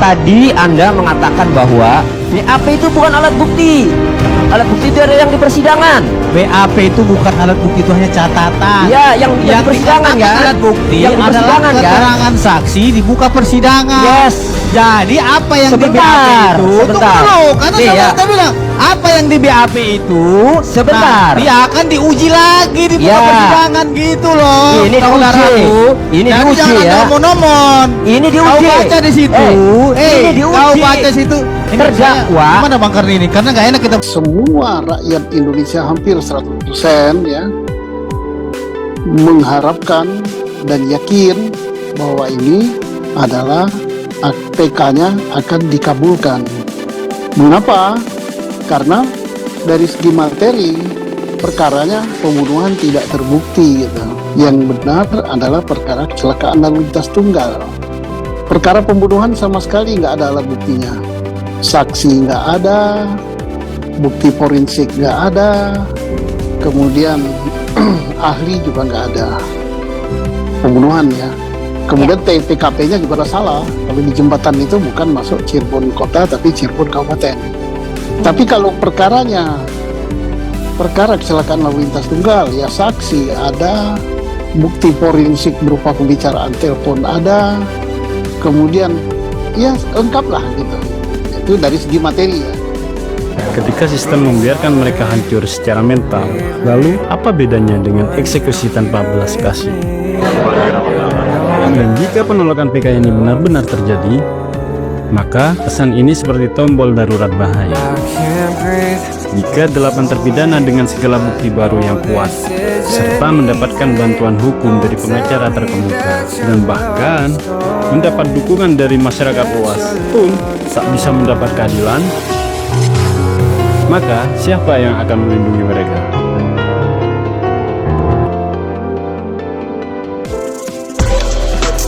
Tadi Anda mengatakan bahwa BAP itu bukan alat bukti. Alat bukti itu ada yang di persidangan. BAP itu bukan alat bukti, itu hanya catatan. Ya, yang di persidangan kan. Alat bukti yang di adalah persidangan kan. keterangan saksi dibuka persidangan. Yes. Jadi apa yang di BAP Sebentar, itu? sebentar. Tunggu dulu, karena Nih, ya. saya bilang apa yang di BAP itu Sebentar. dia akan diuji lagi di muka Ya. persidangan gitu loh. Ini saudaraku. diuji. Ini Jadi diuji jangan ya. nomor-nomor. Ini Kau diuji. baca di situ. Ini diuji. Kau baca situ. Ini Terdakwa. saya- Gimana Bang Karni ini? Karena nggak enak kita. Semua rakyat Indonesia hampir 100% ya mengharapkan dan yakin bahwa ini adalah PK-nya akan dikabulkan. Mengapa? Karena dari segi materi perkaranya pembunuhan tidak terbukti gitu. Yang benar adalah perkara kecelakaan lalu lintas tunggal. Perkara pembunuhan sama sekali nggak ada alat buktinya. Saksi nggak ada, bukti forensik nggak ada, kemudian ahli juga nggak ada. Pembunuhan ya. Kemudian TKP-nya juga ada salah. Kalau di jembatan itu bukan masuk Cirebon kota tapi Cirebon kabupaten. Tapi kalau perkaranya perkara kecelakaan lalu lintas tunggal ya saksi ada, bukti forensik berupa pembicaraan telepon ada, kemudian ya lengkap lah gitu. Itu dari segi materi ya. Ketika sistem membiarkan mereka hancur secara mental, lalu apa bedanya dengan eksekusi tanpa belas kasih? Dan jika penolakan PK ini benar-benar terjadi, maka pesan ini seperti tombol darurat bahaya. Jika 8 terpidana dengan segala bukti baru yang kuat, serta mendapatkan bantuan hukum dari pengacara terkemuka, dan bahkan mendapat dukungan dari masyarakat luas pun tak bisa mendapat keadilan, maka siapa yang akan melindungi mereka?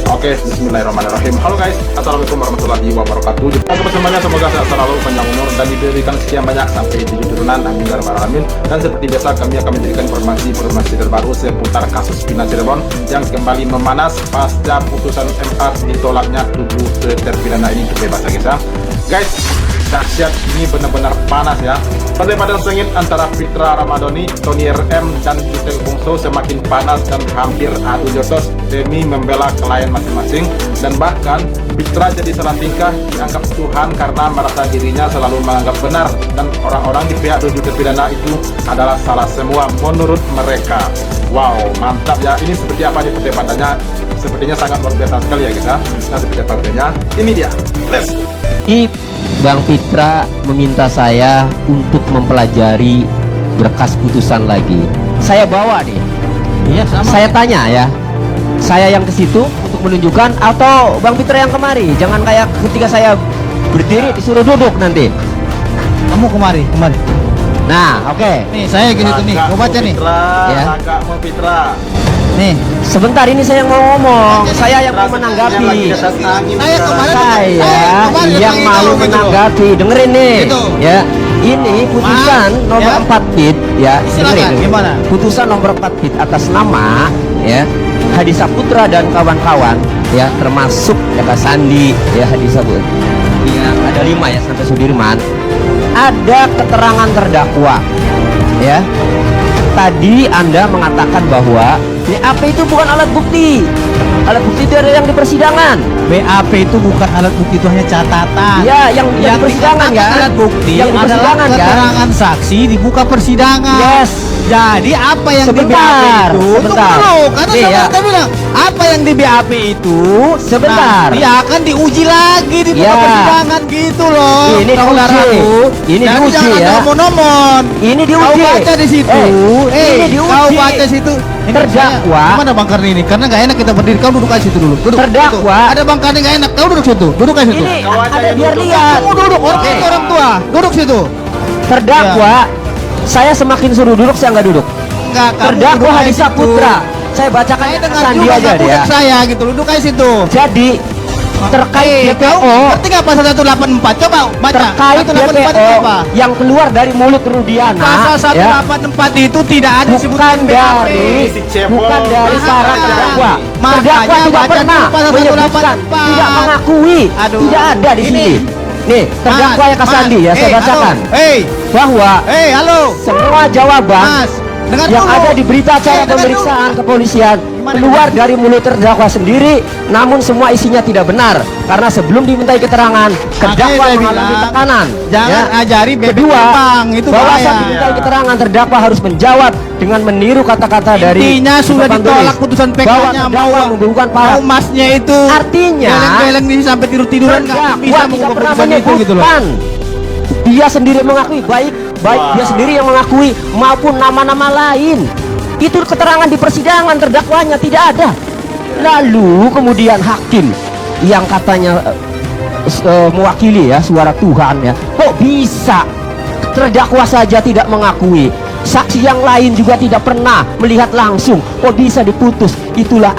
Oke, bismillahirrahmanirrahim. Halo guys, assalamualaikum warahmatullahi wabarakatuh. Untuk semuanya semoga sehat selalu, panjang umur dan diberikan sekian banyak sampai 7 turunan, amin ya rabbal alamin. Dan seperti biasa kami akan memberikan informasi terbaru seputar kasus Vina Cirebon yang kembali memanas pasca putusan MA ditolaknya 7 terpidana ini untuk bebas ya guys. Dahsyat, ini benar-benar panas ya. Pada sengit antara Fitra Ramadhani, Tony RM, dan Yutel Bungso semakin panas dan hampir adu jotos demi membela klien masing-masing. Dan bahkan Fitra jadi salah tingkah dianggap Tuhan karena merasa dirinya selalu menganggap benar, dan orang-orang di pihak 7 terpidana itu adalah salah semua menurut mereka. Wow, mantap ya. Ini seperti apa nih perdebatannya? Sepertinya sangat luar biasa sekali ya guys ya. Nah, seperti apa ini dia. Let's go. Bang Fitra meminta saya untuk mempelajari berkas putusan lagi. Saya bawa nih. Iya, sama. Saya tanya ya. Saya yang ke situ untuk menunjukkan atau Bang Fitra yang kemari? Jangan kayak ketika saya berdiri disuruh duduk nanti. Kamu kemari. Nah, oke. Nih, saya ke situ nih. Mau baca nih. Ya. Agak mau Fitra. Nih, Sebentar, ini saya yang mau ngomong. Saya yang mau menanggapi. saya kemarin Saya yang mau menanggapi. Dengerin nih. Gitu. Ya. Ini putusan nomor ya. 4 bit ya. Silakan, Dengerin. gimana? Putusan nomor 4 bit atas nama ya Hadi Saputra dan kawan-kawan ya, termasuk Jaka Sandi ya, Hadi Saputra. Ya, ada 5 ya sampai Sudirman. Ada keterangan terdakwa ya. Tadi Anda mengatakan bahwa BAP itu bukan alat bukti. Alat bukti itu ada yang di persidangan. BAP itu bukan alat bukti, itu hanya catatan. Ya, yang di persidangan kan. Alat bukti yang di adalah persidangan kan. keterangan saksi dibuka persidangan. Yes. Jadi apa yang di BAP Sebentar, itu? sebentar. Tunggu dulu, karena Nih, ya. saya bilang apa yang di BAP itu Sebentar. dia akan diuji lagi di muka Ya. persidangan gitu loh. Ini saudaraku. diuji. Ini Jadi diuji jangan ya. nomor-nomor. Ini Kau diuji. baca di situ. Ini diuji. Kau baca situ. Ini Terdakwa. saya- Gimana Bang Karni ini? Karena nggak enak kita berdiri. Kau duduk aja situ dulu. Duduk. Terdakwa. Situ. Ada Bang Karni nggak enak. Kau duduk situ. Duduk aja situ. Ini Kau aja ada yang biar duduk. lihat. Kamu duduk. Orang Oke. itu orang tua. Duduk situ. Terdakwa. Saya semakin suruh duduk, saya nggak duduk. Enggak. kamu Terdakwa duduk aja Hadi situ. Saputra. Saya bacakan Saya dengar Sandi juga aja Kak dia. saya gitu. Duduk aja situ. Jadi terkait Kau DPO, ngerti nggak pasal 184? Coba baca. terkait 184 itu DPO apa? yang keluar dari mulut Rudiana, Pasal ya, 184 itu tidak ada bukan disebutkan dari Si cebol. bukan dari para Makanya- terdakwa. makanya Terdakwa tidak baca pernah dulu pasal menyebutkan, 184. tidak mengakui, Aduh. tidak ada di Ini. sini. Nih, terdakwa yang Kasandi ya, saya bacakan bahwa halo. semua jawaban Mas, dengar yang dulu. ada di berita acara dengar pemeriksaan dulu. kepolisian Gimana, keluar dari mulut terdakwa sendiri, namun semua isinya tidak benar karena sebelum dimintai keterangan terdakwa saya mengalami bilang, tekanan. jangan ajari bebek Kedua, terbang, itu bahwa bahaya. saat dimintai keterangan terdakwa harus menjawab dengan meniru kata-kata dari Intinya sudah papan ditolak tulis putusan bahwa PK-nya, terdakwa membubuhkan mau parah. masnya itu Artinya geleng-geleng di sampai tidur-tiduran nggak bisa terdakwa tidak mengubah pernah putusan itu gitu loh. menyebutkan, dia sendiri mengakui, baik dia sendiri yang mengakui maupun nama-nama lain. Itu keterangan di persidangan, terdakwanya tidak ada. Lalu kemudian hakim yang katanya mewakili ya suara Tuhan ya, kok bisa terdakwa saja tidak mengakui, saksi yang lain juga tidak pernah melihat langsung, kok bisa diputus? Itulah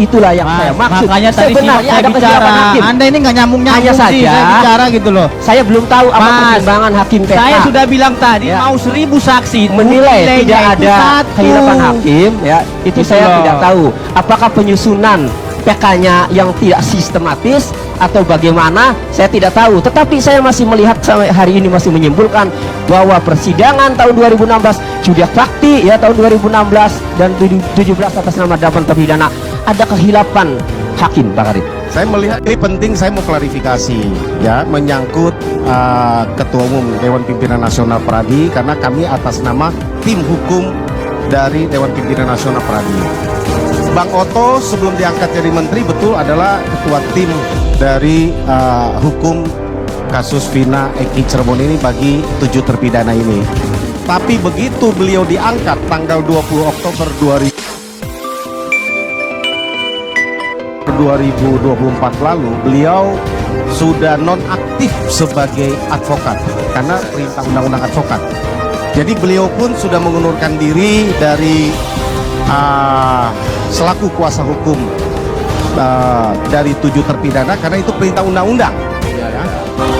itulah yang saya maksud. Makanya tadi Sebenarnya saya ada bicara, kesiapan hakim. Anda ini nggak nyambung-nyambung Hanya sih, saja, saya bicara gitu loh. Saya belum tahu apa Mas, pertimbangan hakim PK. Saya sudah bilang tadi Ya. mau 1000 saksi itu menilai nilainya tidak itu ada satu. kehilapan hakim ya, itu Gitu saya loh. tidak tahu apakah penyusunan PK-nya yang tidak sistematis atau bagaimana, saya tidak tahu. Tetapi saya masih melihat sampai hari ini masih menyimpulkan bahwa persidangan tahun 2016 sudah fakti ya, tahun 2016 dan 17 atas nama 8 terpidana ada kehilapan hakim, Pak Karim. Saya melihat ini penting, saya mau klarifikasi ya, menyangkut Ketua Umum Dewan Pimpinan Nasional Pradi, karena kami atas nama tim hukum dari Dewan Pimpinan Nasional Pradi. Bang Oto sebelum diangkat jadi menteri betul adalah ketua tim dari hukum kasus Vina Eki Cirebon ini bagi 7 terpidana ini. Tapi begitu beliau diangkat tanggal 20 Oktober 2024 lalu, beliau sudah nonaktif sebagai advokat karena perintah undang-undang advokat. Jadi beliau pun sudah mengundurkan diri dari selaku kuasa hukum dari 7 terpidana karena itu perintah undang-undang. Ya.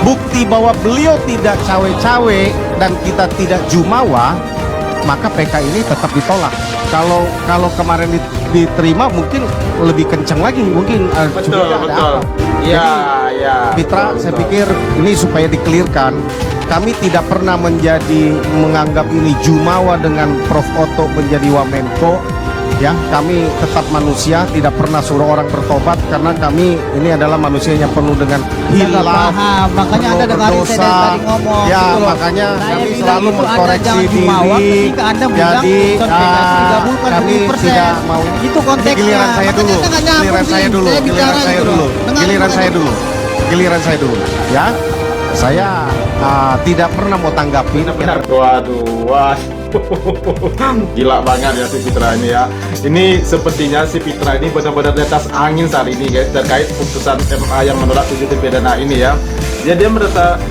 Bukti bahwa beliau tidak cawe-cawe dan kita tidak jumawa, maka PK ini tetap ditolak. Kalau kemarin diterima mungkin lebih kencang lagi, mungkin Betul, curiga ada betul. apa. Iya, iya. Fitra, betul, saya betul. pikir ini supaya dikelirkan, kami tidak pernah menganggap ini jumawa dengan Prof. Oto menjadi Wamenko. Ya, kami tetap manusia, tidak pernah suruh orang bertobat karena kami ini adalah manusia yang penuh dengan Saya nggak hilaf, paham, makanya Anda penuh dengarin saya berdosa. dari tadi ngomong Ya, gitu loh. makanya Saya kami bilang selalu itu Anda mengkoreksi jangan jumawa diri. ketika Anda bilang Jadi putusan PK itu digabungkan kami 1000%. tidak mau. Itu konteksnya. Giliran saya Makanya dulu. Anda nggak nyambung Giliran sih. saya dulu. Saya Giliran bicara saya gitu dulu. loh. Dengar Giliran dulu. saya dulu. Giliran saya dulu. Ya. Saya tidak pernah mau tanggapi. Benar. Waduh, wah. Gila banget ya si Fitra ini ya. Ini sepertinya si Fitra ini benar-benar di atas angin saat ini guys, terkait putusan MA yang menolak 7 terpidana ini ya. Dia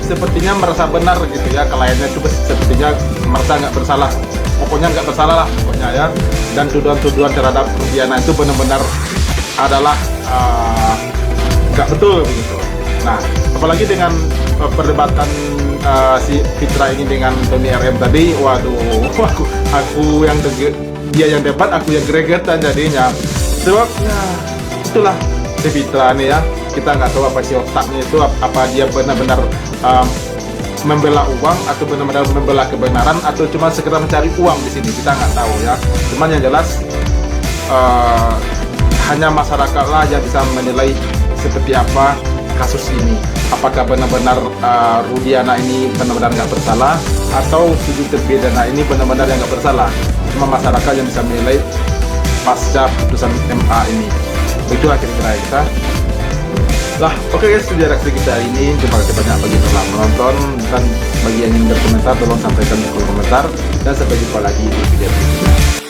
sepertinya merasa benar gitu ya, kliennya itu sepertinya merasa nggak bersalah. Pokoknya nggak bersalah lah pokoknya ya. Dan tuduhan-tuduhan terhadap Rudiana itu benar-benar adalah nggak betul begitu. Nah, apalagi dengan perdebatan si Fitra ini dengan Tony RM tadi, waduh, aku yang dia yang debat, aku yang gregetan jadinya. Sebabnya itulah si Fitra nih ya, kita nggak tahu apa sih otaknya itu, apa dia benar-benar membela uang atau benar-benar membela kebenaran atau cuma sekedar mencari uang di sini, kita nggak tahu ya. Cuman yang jelas hanya masyarakatlah yang bisa menilai seperti apa kasus ini, apakah benar-benar Rudiana ini benar-benar nggak bersalah atau 7 terpidana ini benar-benar yang nggak bersalah. Cuma masyarakat yang bisa menilai pasca putusan MA ini. Itu kira-kira kita. Lah, oke guys, itu jarak kita hari ini. Terima kasih banyak bagi yang telah menonton, dan bagi yang ingin berkomentar tolong sampaikan di kolom komentar, dan sampai jumpa lagi di video berikutnya.